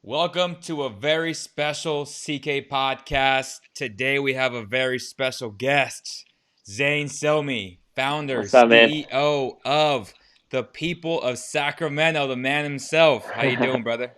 Welcome to a very special CK podcast. Today we have a very special guest, Zayn, founder, What's up, man? CEO of the People of Sacramento, the man himself. How you doing, brother?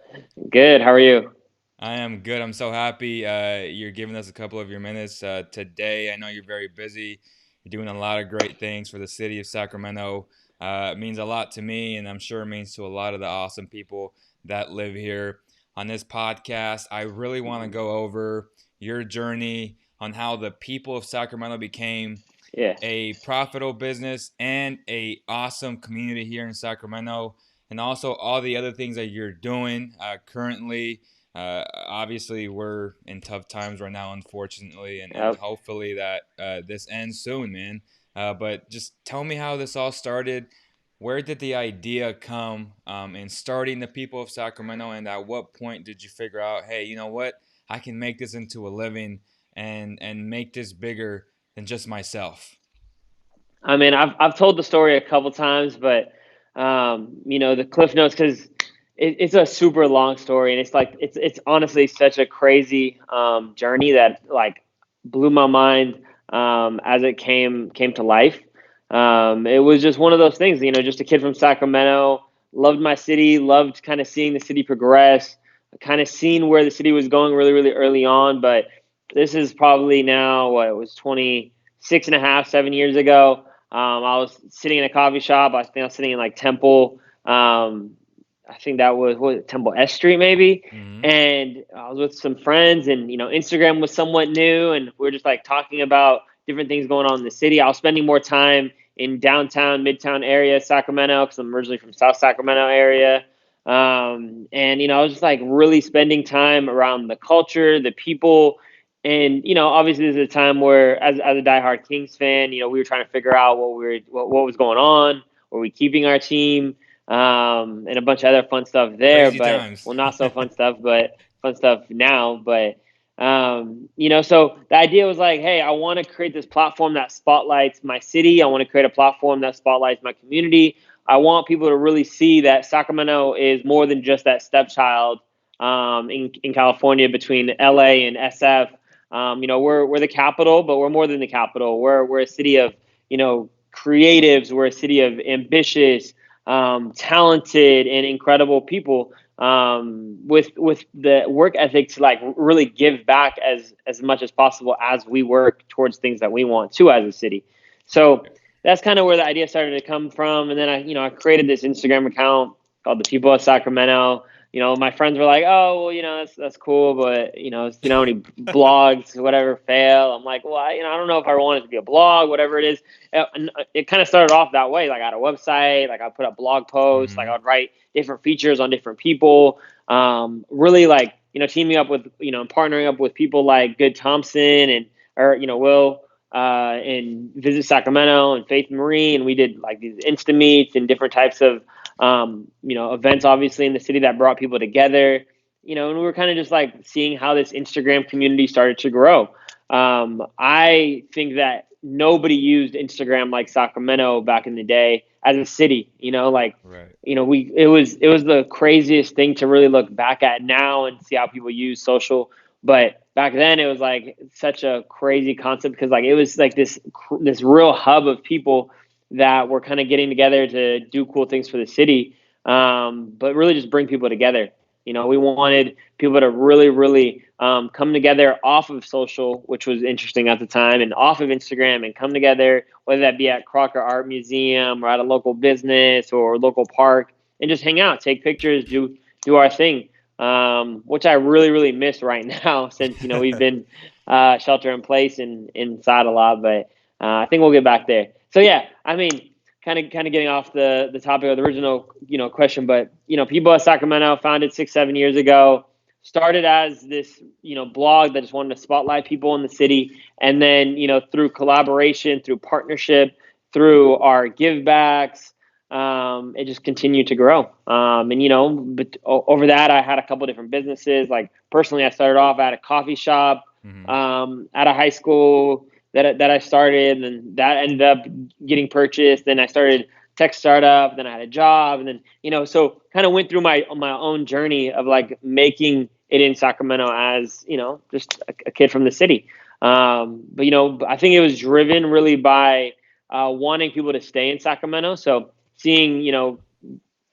Good. How are you? I am good. I'm so happy you're giving us a couple of your minutes today. I know you're very busy. You're doing a lot of great things for the city of Sacramento. It means a lot to me, and I'm sure it means to a lot of the awesome people that live here. On this podcast, I really want to go over your journey on how the people of Sacramento became Yeah. a profitable business and a awesome community here in Sacramento, and also all the other things that you're doing currently. Obviously, we're in tough times right now, unfortunately, and Yep. hopefully that this ends soon, man. But just tell me how this all started. Where did the idea come in starting the People of Sacramento, and at what point did you figure out, hey, you know what, I can make this into a living and make this bigger than just myself? I mean, I've told the story a couple times, but the cliff notes because it's a super long story, and it's honestly such a crazy journey that like blew my mind as it came to life. It was just one of those things, just a kid from Sacramento, loved my city, loved kind of seeing the city progress, kind of seeing where the city was going really, really early on. But this is probably now what it was 26 and a half, 7 years ago. I was sitting in a coffee shop. I think I was sitting in like Temple. I think that was what, Temple S Street maybe. Mm-hmm. And I was with some friends, and Instagram was somewhat new, and we were just like talking about different things going on in the city. I was spending more time in downtown, midtown area, Sacramento, because I'm originally from South Sacramento area. And I was just like really spending time around the culture, the people, and obviously there's a time where, as a diehard Kings fan, we were trying to figure out what was going on. Were we keeping our team? And a bunch of other fun stuff there, Crazy but times. well, not so fun stuff, but fun stuff now. But so the idea was like, hey, I want to create this platform that spotlights my city. I want to create a platform that spotlights my community. I want people to really see that Sacramento is more than just that stepchild in California between LA and SF. We're the capital, but we're more than the capital. We're a city of creatives. We're a city of ambitious, talented, and incredible people with the work ethic to like really give back as much as possible as we work towards things that we want to as a city. So that's kind of where the idea started to come from. And then I created this Instagram account called the People of Sacramento. My friends were like, "Oh, well, that's cool, but any blogs, whatever, fail." I'm like, "Well, I don't know if I want it to be a blog, whatever it is." And it kind of started off that way. Like I had a website, like I put up blog posts, like I Mm-hmm. would write different features on different people. Really like teaming up with and partnering up with people like Good Thompson and or Will and Visit Sacramento and Faith Marie, and we did like these Insta meets and different types of events, obviously in the city that brought people together. And we were kind of just like seeing how this Instagram community started to grow. I think that nobody used Instagram like Sacramento back in the day as a city. Right. It was the craziest thing to really look back at now and see how people use social. But back then it was like such a crazy concept because like it was like this real hub of people that were kind of getting together to do cool things for the city, but really just bring people together. We wanted people to really, really come together off of social, which was interesting at the time, and off of Instagram and come together, whether that be at Crocker Art Museum or at a local business or local park, and just hang out, take pictures, do our thing, which I really, really miss right now since we've been shelter in place and inside a lot. But I think we'll get back there. So yeah, I mean, kind of getting off the topic of the original question, but People at Sacramento founded 6 7 years ago, started as this blog that just wanted to spotlight people in the city, and then through collaboration, through partnership, through our give backs, it just continued to grow. And but over that, I had a couple different businesses. Like personally, I started off at a coffee shop Mm-hmm. at a high school that I started, and that ended up getting purchased. Then I started tech startup, then I had a job, and then so kind of went through my own journey of like making it in Sacramento as just a kid from the city. But I think it was driven really by wanting people to stay in Sacramento. So seeing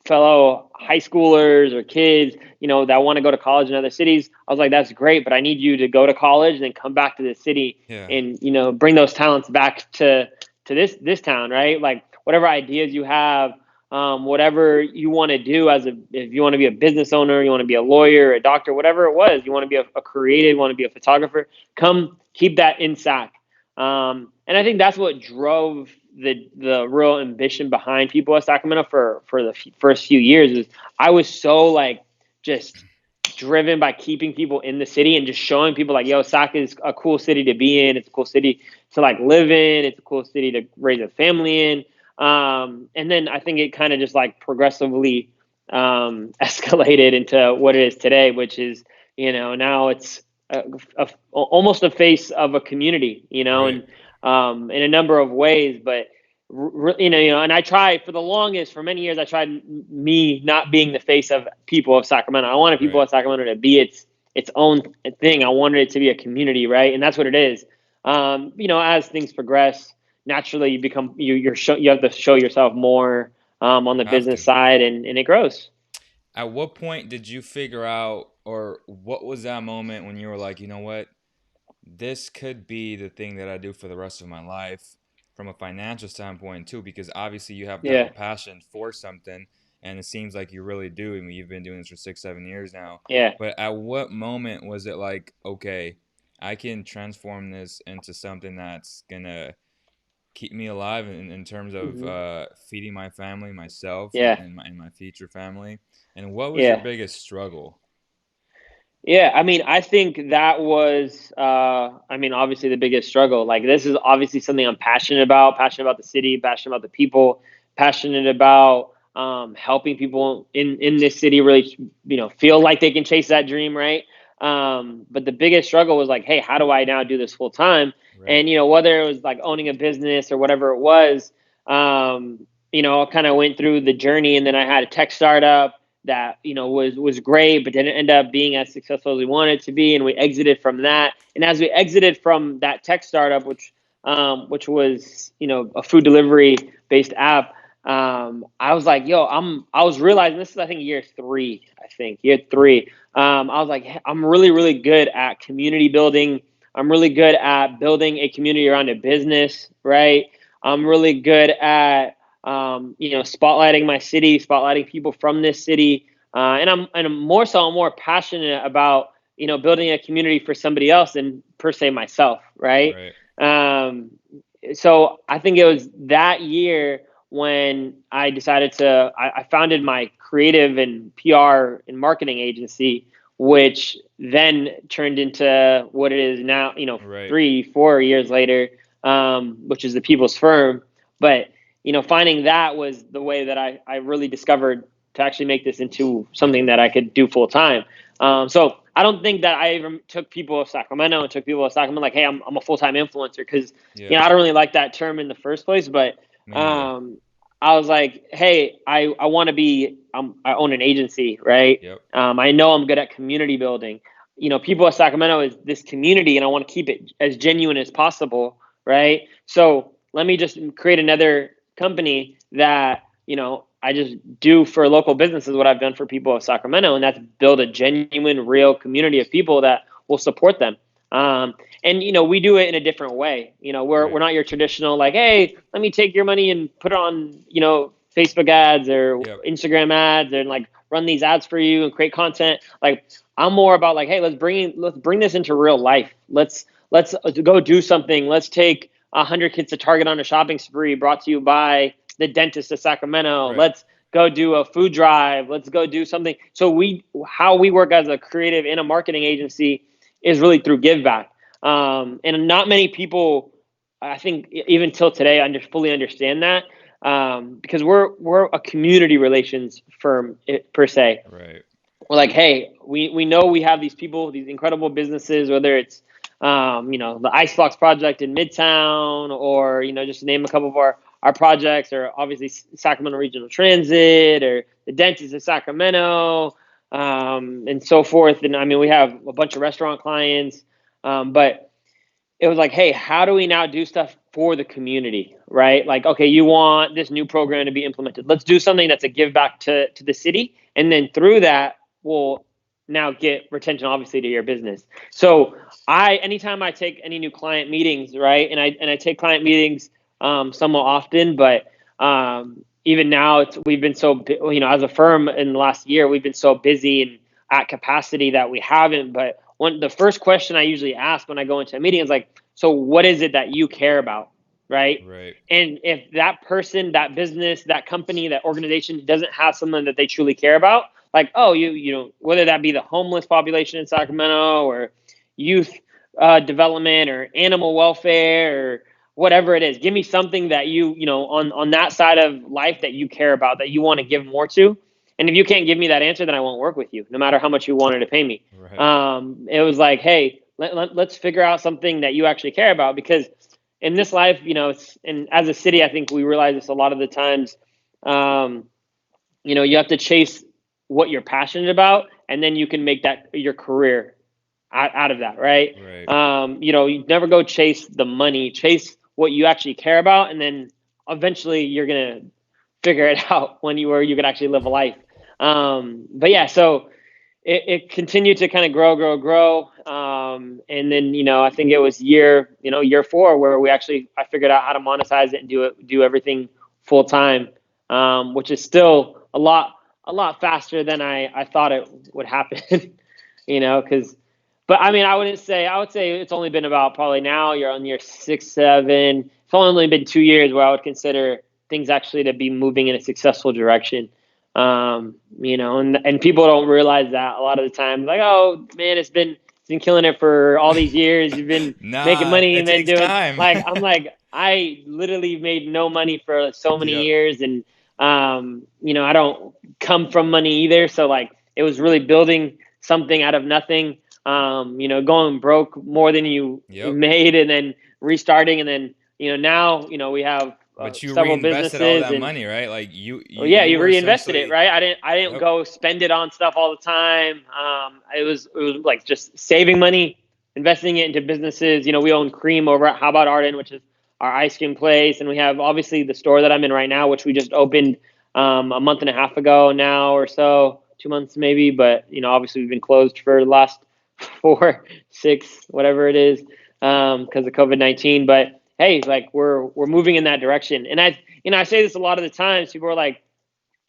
fellow high schoolers or kids, that want to go to college in other cities. I was like, that's great, but I need you to go to college and then come back to the city Yeah. and, bring those talents back to this town, right? Like whatever ideas you have, whatever you want to do if you want to be a business owner, you want to be a lawyer, a doctor, whatever it was, you want to be a creative, want to be a photographer, come keep that in SAC. And I think that's what drove the real ambition behind People of Sacramento for the first few years. Is I was so like just driven by keeping people in the city and just showing people like, yo, Sac is a cool city to be in. It's a cool city to like live in. It's a cool city to raise a family in. And then I think it kind of just like progressively escalated into what it is today, which is now it's almost a face of a community, Right. and in a number of ways. But and I tried for the longest, for many years, I tried me not being the face of People of Sacramento. I wanted People Right. of Sacramento to be its own thing. I wanted it to be a community, right? And that's what it is. As things progress, naturally you become you have to show yourself more on the Have business to. side, and it grows. At what point did you figure out, or what was that moment when you were like, you know what, this could be the thing that I do for the rest of my life from a financial standpoint too, because obviously you have to have a Yeah, passion for something, and it seems like you really do. I mean, you've been doing this for 6, 7 years now. yeah. But at what moment was it like, okay, I can transform this into something that's gonna keep me alive in terms of Hmm. feeding my family, myself, Yeah, and my future family? And what was your yeah. biggest struggle? Yeah, I mean, I think that was, obviously the biggest struggle. Like, this is obviously something I'm passionate about the city, passionate about the people, passionate about helping people in this city really, feel like they can chase that dream, right? But the biggest struggle was like, hey, how do I now do this full time? Right. And whether it was like owning a business or whatever it was, I kind of went through the journey, and then I had a tech startup that was great, but didn't end up being as successful as we wanted it to be, and we exited from that. And as we exited from that tech startup, which was a food delivery based app, I was like, yo, I was realizing this is, I think, year three. I think year three. I was like, hey, I'm really really good at community building. I'm really good at building a community around a business, right? I'm really good at spotlighting my city, spotlighting people from this city, and I'm more passionate about building a community for somebody else than per se myself, right? Right. Um, so I think it was that year when I decided I founded my creative and PR and marketing agency, which then turned into what it is now, Right. 3, 4 years later, which is the People's Firm. But finding that was the way that I really discovered to actually make this into something that I could do full time. So I don't think that I even took People of Sacramento and took People of Sacramento like, hey, I'm a full time influencer, because Yeah. I don't really like that term in the first place. But Me neither. um, I was like, hey, I want to be. I own an agency, right? Yep. I know I'm good at community building. People of Sacramento is this community, and I want to keep it as genuine as possible, right? So let me just create another company that I just do for local businesses what I've done for People of Sacramento, and that's build a genuine, real community of people that will support them. And we do it in a different way. We're Right. not your traditional like, hey, let me take your money and put it on Facebook ads or Yep. Instagram ads and like run these ads for you and create content. Like, I'm more about like, hey, let's bring this into real life. Let's go do something. Let's take 100 kids to Target on a shopping spree, brought to you by the dentist of Sacramento. Right. Let's go do a food drive. Let's go do something. So how we work as a creative and a marketing agency is really through give back. And not many people, I think, even till today, fully understand that, because we're a community relations firm, per se. Right. We're like, hey, we know we have these people, these incredible businesses, whether it's the Icebox project in Midtown, or just to name a couple of our projects are obviously Sacramento Regional Transit or the dentist of Sacramento, and so forth. And I mean, we have a bunch of restaurant clients, but it was like, hey, how do we now do stuff for the community, right? Like, okay, you want this new program to be implemented. Let's do something that's a give back to the city. And then through that, we'll now get retention, obviously, to your business. So anytime I take any new client meetings, right, and I take client meetings somewhat often, but even now, we've been so, as a firm in the last year, we've been so busy and at capacity that we haven't. But the first question I usually ask when I go into a meeting is like, so what is it that you care about, right? Right. And if that person, that business, that company, that organization doesn't have something that they truly care about, like, oh, whether that be the homeless population in Sacramento or youth development or animal welfare or whatever it is, give me something that on that side of life that you care about, that you want to give more to. And if you can't give me that answer, then I won't work with you, no matter how much you wanted to pay me. Right. It was like, hey, let's figure out something that you actually care about, because in this life, and as a city, I think we realize this a lot of the times. You have to chase what you're passionate about, and then you can make that your career out of that, right? Right. You never go chase the money, chase what you actually care about, and then eventually you're gonna figure it out where you can actually live a life. But yeah, so it continued to kind of grow. And then, I think it was year 4 where I figured out how to monetize it and do everything full time, which is still a lot faster than I thought it would happen, but I mean, I would say it's only been about, probably now you're on year 6, 7. It's only been 2 years where I would consider things actually to be moving in a successful direction. And people don't realize that a lot of the time. Like, oh man, it's been killing it for all these years. You've been making Nah, money, it you've been takes doing, time. like, I'm like, I literally made no money for so many Yep. years, and I don't come from money either. So like, it was really building something out of nothing. Going broke more than you Yep. made, and then restarting, and then now we have But you several reinvested all businesses, that and money, right? Like you you well, yeah, you you were reinvested it, essentially. right? I didn't Yep. go spend it on stuff all the time. It was like just saving money, investing it into businesses. We own Cream over at How About Arden, which is our ice cream place, and we have obviously the store that I'm in right now, which we just opened a month and a half ago now, or so, 2 months maybe. But obviously we've been closed for the last 4, 6, whatever it is, because of COVID-19. But hey, like, we're moving in that direction, and I say this a lot of the times. People are like,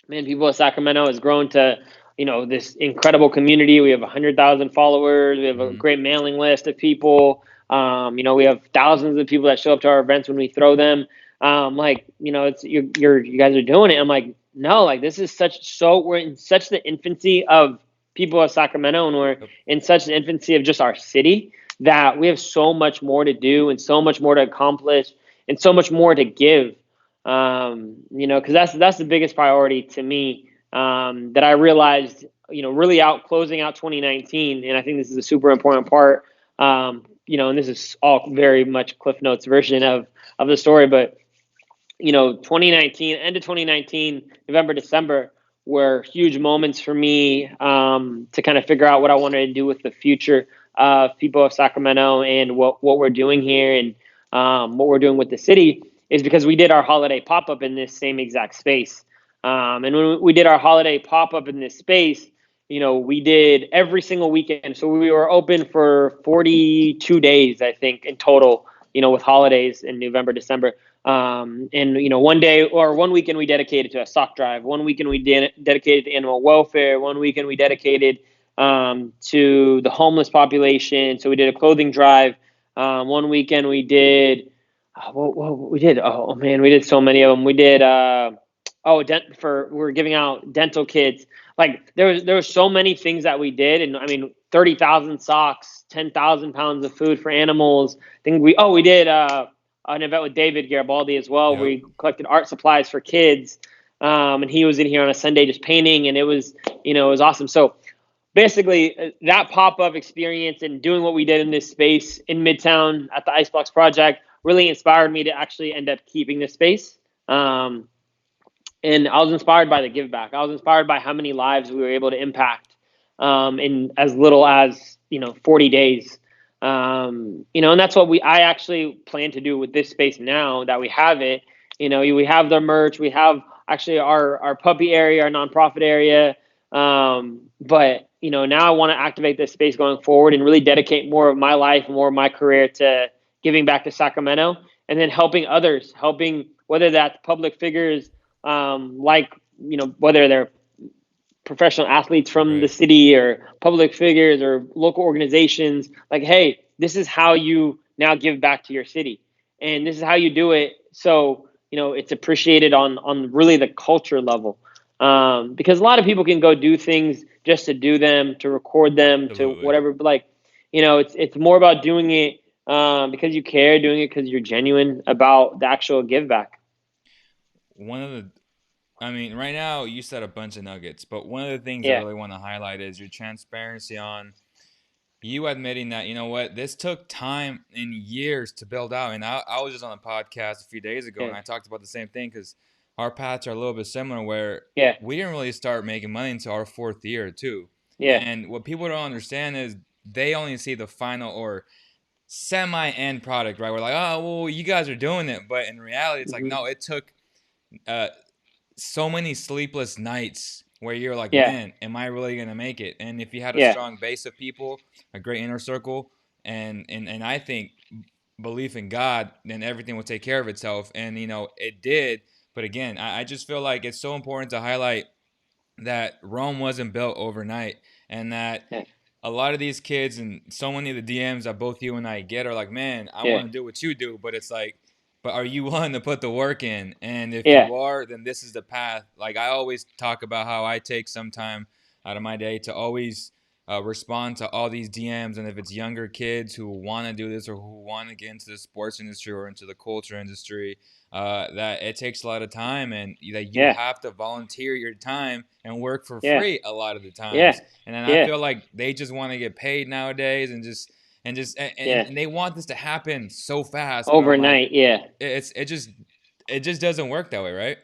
man, People of Sacramento has grown to, this incredible community. We have 100,000 followers. We have a Hmm. great mailing list of people. We have thousands of people that show up to our events when we throw them. Like, it's you guys are doing it. I'm like, no, like, this is we're in such the infancy of People of Sacramento, and we're Yep. in such the infancy of just our city, that we have so much more to do and so much more to accomplish and so much more to give. Because that's the biggest priority to me, that I realized, really closing out 2019, and I think this is a super important part. And this is all very much Cliff Notes version of the story, but 2019, end of 2019, November, December, were huge moments for me, to kind of figure out what I wanted to do with the future of People of Sacramento, and what we're doing here, and what we're doing with the city, is because we did our holiday pop up in this same exact space. And when we did our holiday pop up in this space, we did every single weekend. So we were open for 42 days, I think, in total, with holidays in November, December. And one day or one weekend we dedicated to a sock drive. One weekend we dedicated to animal welfare. One weekend we dedicated to the homeless population. So we did a clothing drive. One weekend we did. We did. Oh man, we did so many of them. We did. We were giving out dental kits. Like, there was so many things that we did, and I mean, 30,000 socks, 10,000 pounds of food for animals. I think we did an event with David Garibaldi as well, where Yep. we collected art supplies for kids. And he was in here on a Sunday just painting, and it was awesome. So basically, that pop-up experience and doing what we did in this space in Midtown at the Icebox Project really inspired me to actually end up keeping this space. Um, and I was inspired by the give back. I was inspired by how many lives we were able to impact in as little as 40 days. And that's what I actually plan to do with this space now that we have it. We have the merch, we have actually our puppy area, our nonprofit area. But now I want to activate this space going forward and really dedicate more of my life, more of my career to giving back to Sacramento, and then helping others, helping whether that's public figures, like whether they're professional athletes from the Right. city or public figures or local organizations. Like, hey, this is how you now give back to your city, and this is how you do it. So it's appreciated on really the culture level, because a lot of people can go do things just to do them, to record them, to Absolutely. whatever. But like, it's more about doing it because you care, doing it because you're genuine about the actual give back. One of the I mean, right now you said a bunch of nuggets, but one of the things I Yeah, really want to highlight is your transparency on you admitting that, you know what, this took time and years to build out. And I was just on a podcast a few days ago yeah, and I talked about the same thing because our paths are a little bit similar where yeah, we didn't really start making money until our fourth year, too. yeah. And what people don't understand is they only see the final or semi end product, right? We're like, oh, well, you guys are doing it. But in reality, it's like, Hmm. no, it took uh, so many sleepless nights where you're like, Yeah, man, am I really gonna make it? And if you had a yeah, strong base of people, a great inner circle, and I think belief in God, then everything will take care of itself. And it did. But again, I just feel like it's so important to highlight that Rome wasn't built overnight, and that yeah, a lot of these kids and so many of the DMs that both you and I get are like, man, I yeah, want to do what you do, but it's like, but are you willing to put the work in? And if yeah, you are, then this is the path. Like I always talk about how I take some time out of my day to always respond to all these DMs, and if it's younger kids who want to do this or who want to get into the sports industry or into the culture industry, that it takes a lot of time and that you yeah, have to volunteer your time and work for yeah, free a lot of the yeah, times. And then I yeah, feel like they just want to get paid nowadays yeah. and they want this to happen so fast. But I'm like, Overnight, yeah. it just doesn't work that way, right?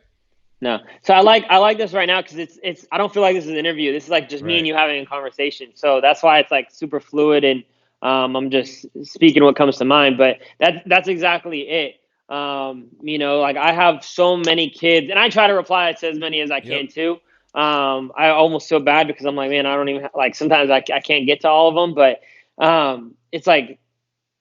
No. So I like this right now because it's I don't feel like this is an interview. This is like just me and Right. you having a conversation. So that's why it's like super fluid, and I'm just speaking what comes to mind. But that's exactly it. Like I have so many kids, and I try to reply to as many as I Yep. can too. I almost feel bad because I'm like, man, I don't even like sometimes I can't get to all of them, but it's like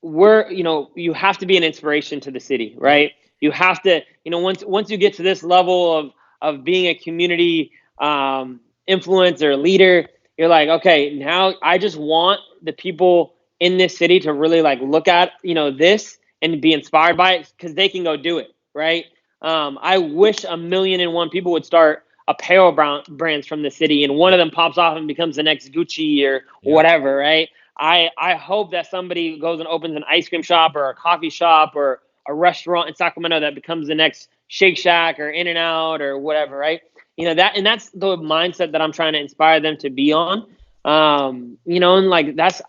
you have to be an inspiration to the city, Yep. right? You have to, once you get to this level of being a community influencer leader, you're like, okay, now I just want the people in this city to really like look at this and be inspired by it because they can go do it, right? I wish a million and one people would start apparel brands from the city, and one Yep. of them pops off and becomes the next Gucci or Yep. whatever, right? I hope that somebody goes and opens an ice cream shop or a coffee shop or a restaurant in Sacramento that becomes the next Shake Shack or In and Out or whatever, right? That's the mindset that I'm trying to inspire them to be on. And like that's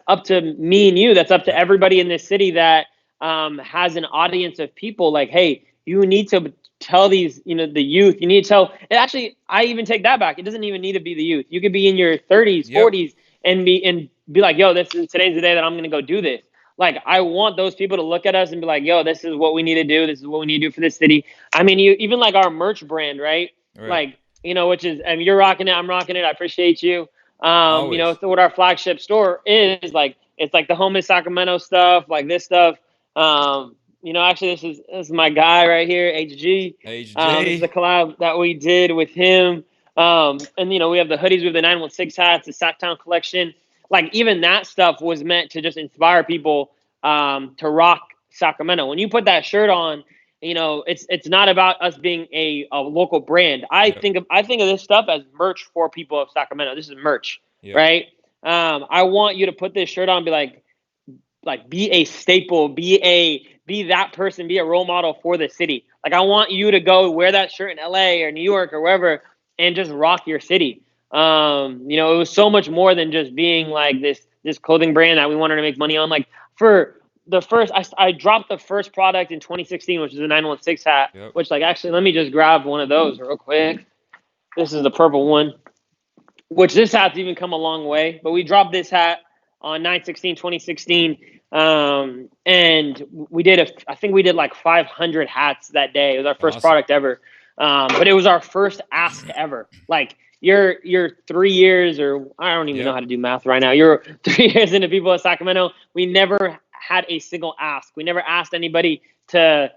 up to me and you. That's up to Yep. everybody in this city that has an audience of people. Like, hey, you need to tell these, the youth. You need to tell. And actually, I even take that back. It doesn't even need to be the youth. You could be in your 30s, Yep. 40s, and be like, yo, today's the day that I'm gonna go do this. Like, I want those people to look at us and be like, yo, this is what we need to do. This is what we need to do for this city. I mean, you even like our merch brand, right? Right. Like, which is, I mean, you're rocking it, I'm rocking it. I appreciate you. Always. So what our flagship store is like, it's like the home in Sacramento stuff, like this stuff. Actually, this is my guy right here, HG. This is a HG. collab that we did with him. And we have the hoodies, we have the 916 hats, the Sacktown collection. Like even that stuff was meant to just inspire people to rock Sacramento. When you put that shirt on, it's not about us being a local brand. I Yep. think of I think of this stuff as merch for people of Sacramento. This is merch, Yep. right? I want you to put this shirt on and be like be a staple, be that person, be a role model for the city. Like I want you to go wear that shirt in LA or New York or wherever and just rock your city. It was so much more than just being like this clothing brand that we wanted to make money on. Like for the first I dropped the first product in 2016, which is a 916 hat. Yep. Which, like, actually, let me just grab one of those real quick. This is the purple one, which this hat's even come a long way. But we dropped this hat on 9/16/2016, and we did I think we did like 500 hats that day. It was our first Awesome. product ever, but it was our first ask ever. Like, you're 3 years, or I don't even know Yep. how to do math right now. You're 3 years into People of Sacramento. We never had a single ask. We never asked anybody to,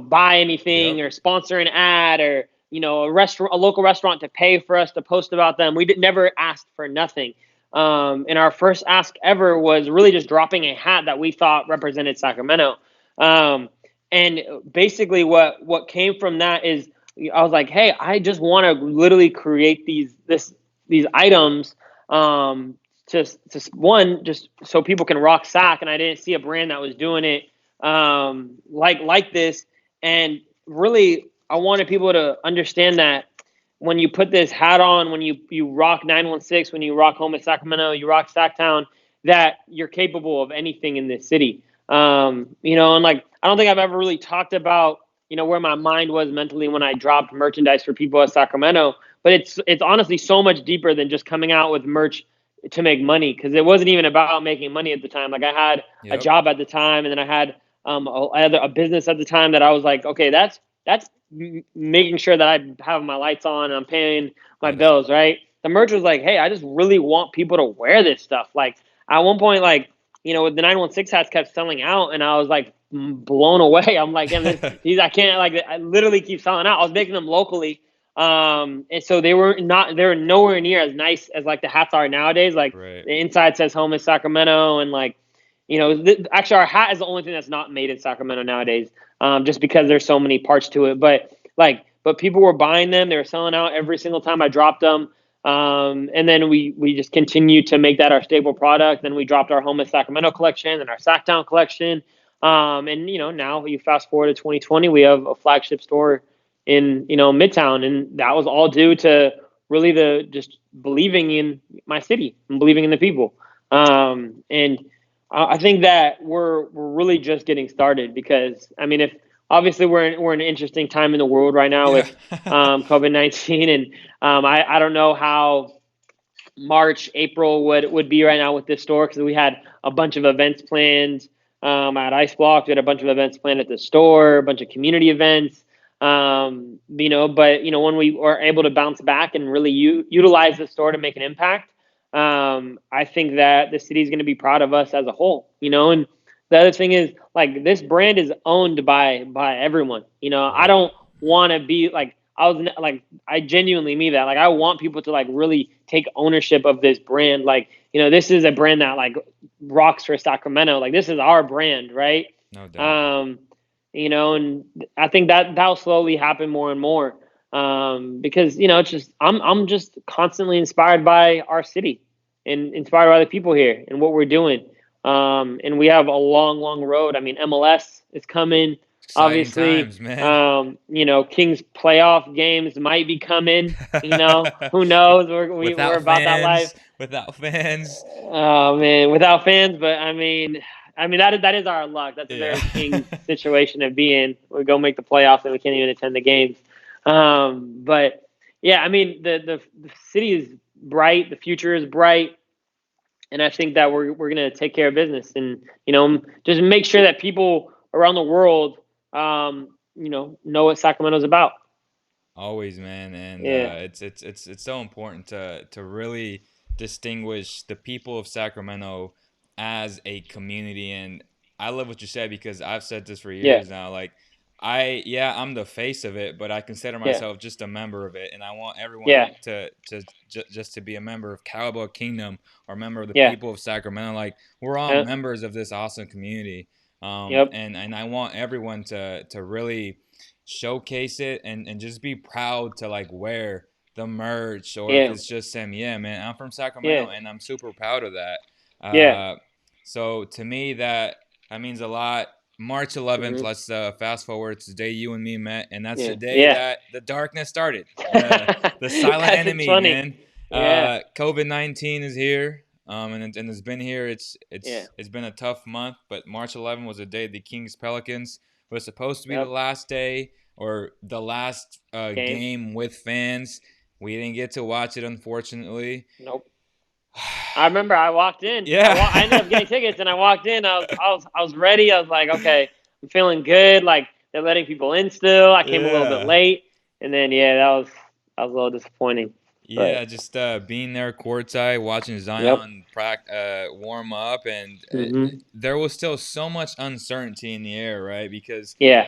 buy anything Yep. or sponsor an ad, or a local restaurant to pay for us to post about them. We never asked for nothing. And our first ask ever was really just dropping a hat that we thought represented Sacramento. Um, and basically, what came from that is, I was like, hey, I just want to literally create these items, just so people can rock Sac, and I didn't see a brand that was doing it, like this. And really, I wanted people to understand that when you put this hat on, when you rock 916, when you rock home in Sacramento, you rock Sacktown, that you're capable of anything in this city. And like, I don't think I've ever really talked about, where my mind was mentally when I dropped merchandise for People at Sacramento. But it's honestly so much deeper than just coming out with merch to make money, because it wasn't even about making money at the time. Like, I had a Yep. job at the time, and then I had a business at the time that I was like, okay, that's making sure that I have my lights on and I'm paying my Yes. bills, right? The merch was like, hey, I just really want people to wear this stuff. Like, at one point, like, with the 916 hats kept selling out, and I was like blown away. I'm like, damn, these I can't, like, I literally keep selling out. I was making them locally. And so they were nowhere near as nice as like the hats are nowadays. Like, Right. the inside says home in Sacramento, and like, actually, our hat is the only thing that's not made in Sacramento nowadays, just because there's so many parts to it. But people were buying them; they were selling out every single time I dropped them. And then we just continued to make that our staple product. Then we dropped our Home in Sacramento collection and our Sacktown collection. And now you fast forward to 2020, we have a flagship store in Midtown, and that was all due to really the just believing in my city and believing in the people. And I think that we're really just getting started, because I mean, if obviously we're in an interesting time in the world right now Yeah. with COVID-19, and I don't know how March, April would be right now with this store, because we had a bunch of events planned at Ice Block. We had a bunch of events planned at the store, a bunch of community events. But when we were able to bounce back and really utilize the store to make an impact, I think that the city is going to be proud of us as a whole. And the other thing is, like, this brand is owned by everyone. I Right. don't want to be like, I genuinely mean that. Like, I want people to, like, really take ownership of this brand. Like, this is a brand that, like, rocks for Sacramento. Like, this is our brand, right? No doubt. Um, and I think that that'll slowly happen more and more. Because it's just, I'm just constantly inspired by our city and inspired by the people here and what we're doing. And we have a long, long road. I mean, MLS is coming, Exciting obviously. times, man. Kings playoff games might be coming. Who knows? We're Without about that life. fans, without fans. Oh man, without fans, but I mean that is our luck. That's a Yeah. very Kings situation to be in. We go make the playoffs and we can't even attend the games. But yeah, I mean the city is bright, the future is bright, and I think that we're gonna take care of business, and just make sure that people around the world know what Sacramento's about. Always, man, and Yeah, it's so important to really distinguish the people of Sacramento as a community. And I love what you said, because I've said this for yeah, years now. Like, I'm the face of it, but I consider yeah, myself just a member of it, and I want everyone yeah, just to be a member of Cowboy Kingdom, or a member of the yeah, people of Sacramento. Like, we're all yeah, members of this awesome community, yep, and I want everyone to really showcase it, and just be proud to like wear the merch, or if yeah, it's just Sam. Yeah, man, I'm from yeah, Sacramento, and I'm super proud of that. yeah. So to me, that means a lot. March 11th. Hmm. Let's fast forward to the day you and me met, and that's the Yeah, day yeah. that the darkness started. The silent That's enemy, funny. man. Yeah, COVID-19 is here. And it's been here. Yeah. It's been a tough month, but March 11th was the day the Kings Pelicans was supposed to be the Yep. last day or the last Game. game with fans. We didn't get to watch it, unfortunately. Nope. I remember I walked in. Yeah. I ended up getting tickets, and I walked in. I was ready. I was like, okay, I'm feeling good. Like they're letting people in still. I came a little bit Yeah. late, and then yeah, that was a little disappointing. Yeah, But just being there courtside, watching yep. Zion warm up, and Mhm. there was still so much uncertainty in the air, right? Because Yeah.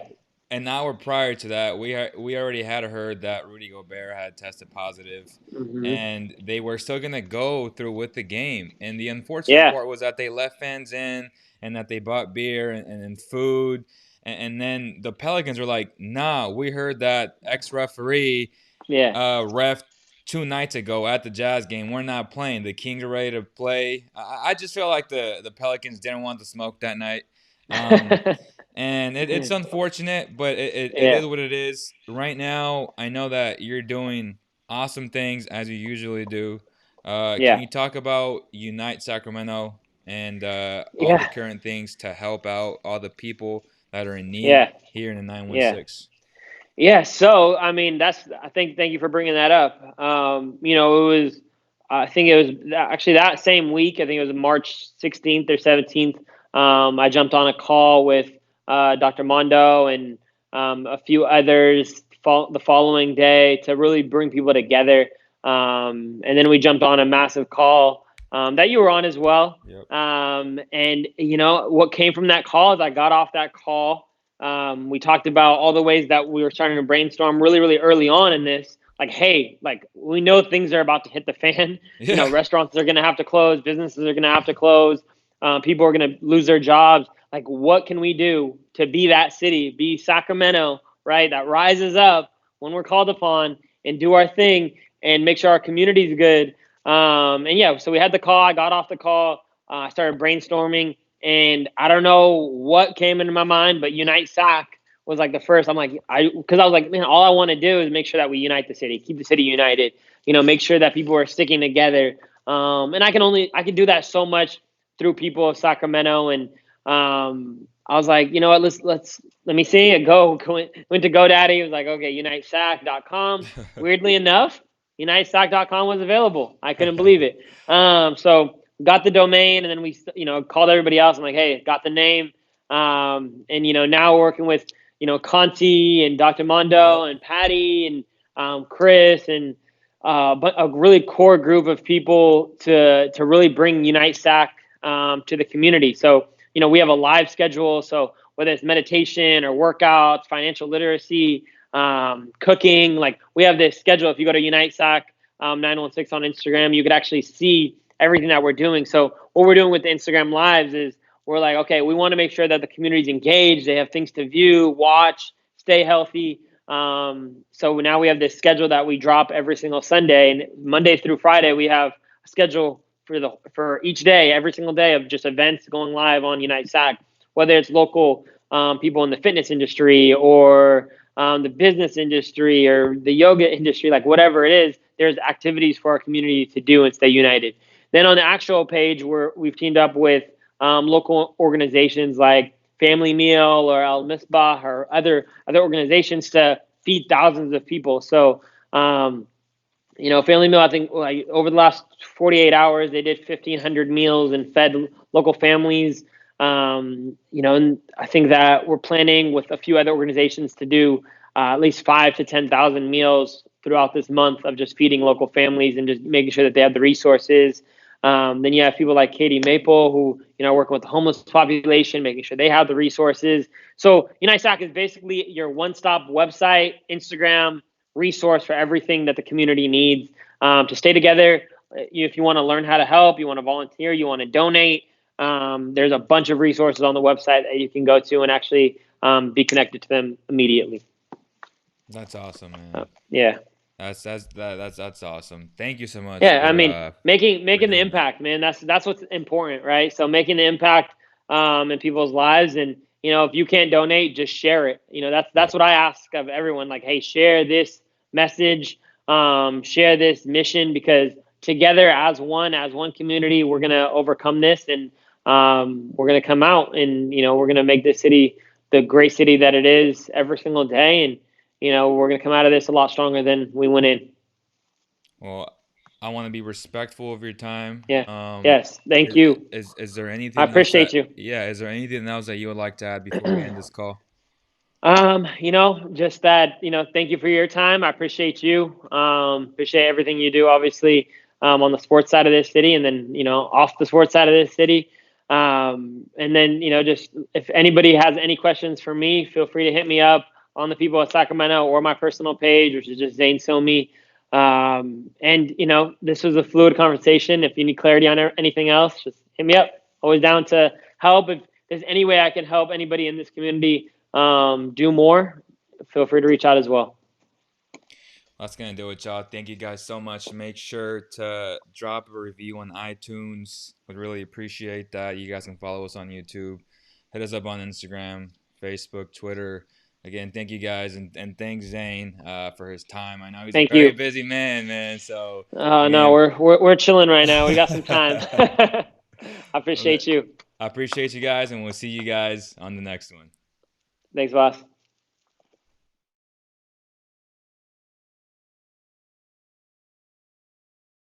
an hour prior to that, we already had heard that Rudy Gobert had tested positive, Mhm. and they were still gonna go through with the game. And the unfortunate Yeah. part was that they let fans in, and that they bought beer and food, and then the Pelicans were like, "Nah, we heard that ex referee Yeah. ref 2 nights ago at the Jazz game. We're not playing. The Kings are ready to play." I just feel like the Pelicans didn't want the smoke that night. Um, and it's unfortunate, but it Yeah. is what it is. Right now, I know that you're doing awesome things as you usually do. Can Yeah. you talk about Unite Sacramento and all the Yeah. current things to help out all the people that are in need Yeah. here in the Yeah. 916? Yeah, so I mean, I think thank you for bringing that up. It was I think it was actually that same week. I think it was March 16th or 17th. I jumped on a call with Dr. Mondo and a few others the following day to really bring people together. And then we jumped on a massive call that you were on as well. Yep. And what came from that call is I got off that call. We talked about all the ways that we were starting to brainstorm really, really early on in this. Like, hey, like we know things are about to hit the fan. Yeah. Restaurants are going to have to close, businesses are going to have to close, people are going to lose their jobs. Like, what can we do to be that city, be Sacramento, right? That rises up when we're called upon and do our thing and make sure our community's good. And yeah, so we had the call. I got off the call. I started brainstorming. And I don't know what came into my mind, but Unite Sac was like the first. I'm like, because I was like, man, all I want to do is make sure that we unite the city, keep the city united. Make sure that people are sticking together. And I can do that so much through People of Sacramento. And I was like, you know what, let me see it go. Went to GoDaddy. It was like, okay, unitesac.com. Weirdly enough, unitesac.com was available. I couldn't believe it. So got the domain, and then we called everybody else. I'm like, hey, got the name. And now we're working with Conti and Dr. Yep. Mondo and Patty and Chris and but a really core group of people to really bring Unite Sac to the community. So we have a live schedule. So whether it's meditation or workouts, financial literacy, cooking, like we have this schedule. If you go to Unite Sac 916 on Instagram, you could actually see everything that we're doing. So what we're doing with the Instagram lives is we're like, okay, we want to make sure that the community's engaged. They have things to view, watch, stay healthy. So now we have this schedule that we drop every single Sunday, and Monday through Friday we have a schedule for each day, every single day of just events going live on Unite Sac, whether it's local people in the fitness industry or the business industry or the yoga industry, like whatever it is. There's activities for our community to do and stay united. Then on the actual page, we've teamed up with local organizations like Family Meal or Al Misbah or other organizations to feed thousands of people. So, Family Meal, I think like over the last 48 hours, they did 1,500 meals and fed local families. And I think that we're planning with a few other organizations to do at least 5 to 10,000 meals throughout this month of just feeding local families and just making sure that they have the resources. Then you have people like Katie Maple who, working with the homeless population, making sure they have the resources. So UniteSAC is basically your one-stop website, Instagram resource for everything that the community needs to stay together. If you want to learn how to help, you want to volunteer, you want to donate, there's a bunch of resources on the website that you can go to and actually be connected to them immediately. That's awesome, man. Yeah. That's awesome. Thank you so much Yeah, I mean, for making the doing that. impact, man. That's what's important, right? So making the impact in people's lives, and if you can't donate, just share it. That's Yep. what I ask of everyone. Like, hey, share this message, share this mission, because together as one community, we're going to overcome this, and we're going to come out, and we're going to make this city the great city that it is every single day, and we're going to come out of this a lot stronger than we went in. Well, I want to be respectful of your time. Yeah. Yes. Thank Is, you. is there I anything else appreciate that you. yeah? Is there anything else that you would like to add before we end this call? Just that, thank you for your time. I appreciate you. Appreciate everything you do, obviously, on the sports side of this city, and then, off the sports side of this city. And then, just if anybody has any questions for me, feel free to hit me up on the People of Sacramento or my personal page, which is just Zayn Somi. And, this was a fluid conversation. If you need clarity on anything else, just hit me up. Always down to help. If there's any way I can help anybody in this community do more, feel free to reach out as well. That's gonna do it, y'all. Thank you guys so much. Make sure to drop a review on iTunes. Would really appreciate that. You guys can follow us on YouTube. Hit us up on Instagram, Facebook, Twitter. Again, thank you guys, and thanks Zane for his time. I know he's a Thank very you. busy man, man. So No, again, we're chilling right now. We got some time. I appreciate you. I appreciate you guys, and we'll see you guys on the next one. Thanks, boss.